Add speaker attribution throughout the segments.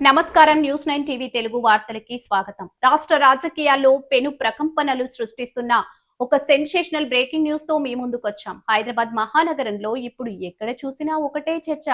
Speaker 1: నమస్కారం. News 9 TV Telugu వార్తలకి స్వాగతం. రాష్ట్ర రాజకీయాల్లో పెను ప్రకంపనలు సృష్టిస్తున్న ఒక సెన్సేషనల్ బ్రేకింగ్ న్యూస్ తో మీ ముందుకొచ్చాం. హైదరాబాద్ మహానగరంలో ఇప్పుడు ఎక్కడ చూసినా ఒకటే చర్చ.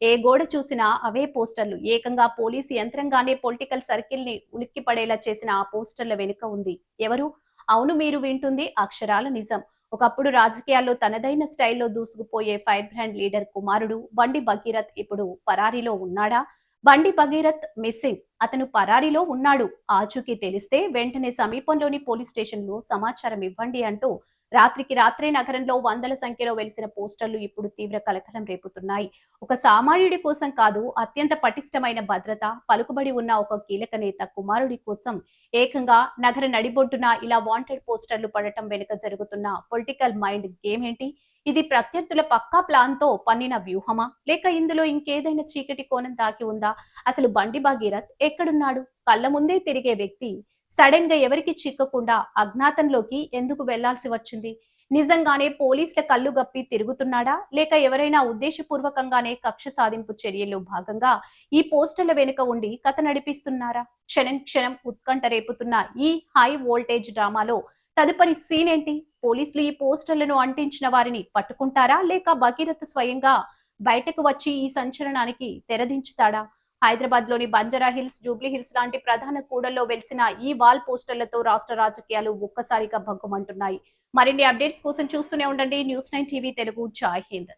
Speaker 1: ఏ గోడ చూసినా అవే పోస్టర్లు. ఏకంగా పోలీసు యంత్రంగానే పొలిటికల్ సర్కిల్ ని ఉలిక్కిపడేలా చేసిన ఆ పోస్టర్ల వెనుక ఉంది ఎవరు? అవును, మీరు వింటుంది అక్షరాల నిజం. ఒకప్పుడు రాజకీయాల్లో తనదైన స్టైల్లో దూసుకుపోయే ఫైర్ బ్రాండ్ లీడర్ కుమారుడు బండి భగీరథ్ ఇప్పుడు పరారీలో ఉన్నాడా? బండి భగీరథ్ మిస్సింగ్. అతను పరారీలో ఉన్నాడు. ఆచూకీ తెలిస్తే వెంటనే సమీపంలోని పోలీస్ స్టేషన్ లో సమాచారం ఇవ్వండి అంటూ రాత్రికి రాత్రే నగరంలో వందల సంఖ్యలో వెలిసిన పోస్టర్లు ఇప్పుడు తీవ్ర కలకలం రేపుతున్నాయి. ఒక సామాన్యుడి కోసం కాదు, అత్యంత పటిష్టమైన భద్రత, పలుకుబడి ఉన్న ఒక కీలక నేత కుమారుడి కోసం ఏకంగా నగర నడిబొడ్డున ఇలా వాంటెడ్ పోస్టర్లు పడటం వెనుక జరుగుతున్న పొలిటికల్ మైండ్ గేమ్ ఏంటి? ఇది ప్రత్యర్థుల పక్కా ప్లాన్ తో పన్నిన వ్యూహమా, లేక ఇందులో ఇంకేదైనా చీకటి కోణం దాగి ఉందా? అసలు బండి భగీరథ్ ఎక్కడున్నాడు? కళ్ళ ముందే తిరిగే వ్యక్తి సడన్ గా ఎవరికి చిక్కకుండా అజ్ఞాతంలోకి ఎందుకు వెళ్లాల్సి వచ్చింది? నిజంగానే పోలీసుల కళ్ళు గప్పి తిరుగుతున్నాడా, లేక ఎవరైనా ఉద్దేశపూర్వకంగానే కక్ష సాధింపు చర్యల్లో భాగంగా ఈ పోస్టర్ల వెనుక ఉండి కథ నడిపిస్తున్నారా? క్షణం క్షణం ఉత్కంఠ రేపుతున్న ఈ హై వోల్టేజ్ డ్రామాలో తదుపరి సీన్ ఏంటి? పోలీసులు ఈ పోస్టర్లను అంటించిన వారిని పట్టుకుంటారా, లేక భగీరథ స్వయంగా బయటకు వచ్చి ఈ సంచలనానికి తెరదించుతాడా? హైదరాబాద్ లోని బంజారా హిల్స్, జూబ్లీ హిల్స్ లాంటి ప్రధాన కూడల్లో వెలిసిన ఈ వాల్ పోస్టర్లతో రాష్ట్ర రాజకీయాలు ఒక్కసారిగా భగ్గుమంటున్నాయి. మరిన్ని అప్డేట్స్ కోసం చూస్తూనే ఉండండి న్యూస్ 9 టీవీ తెలుగు. జై హింద్.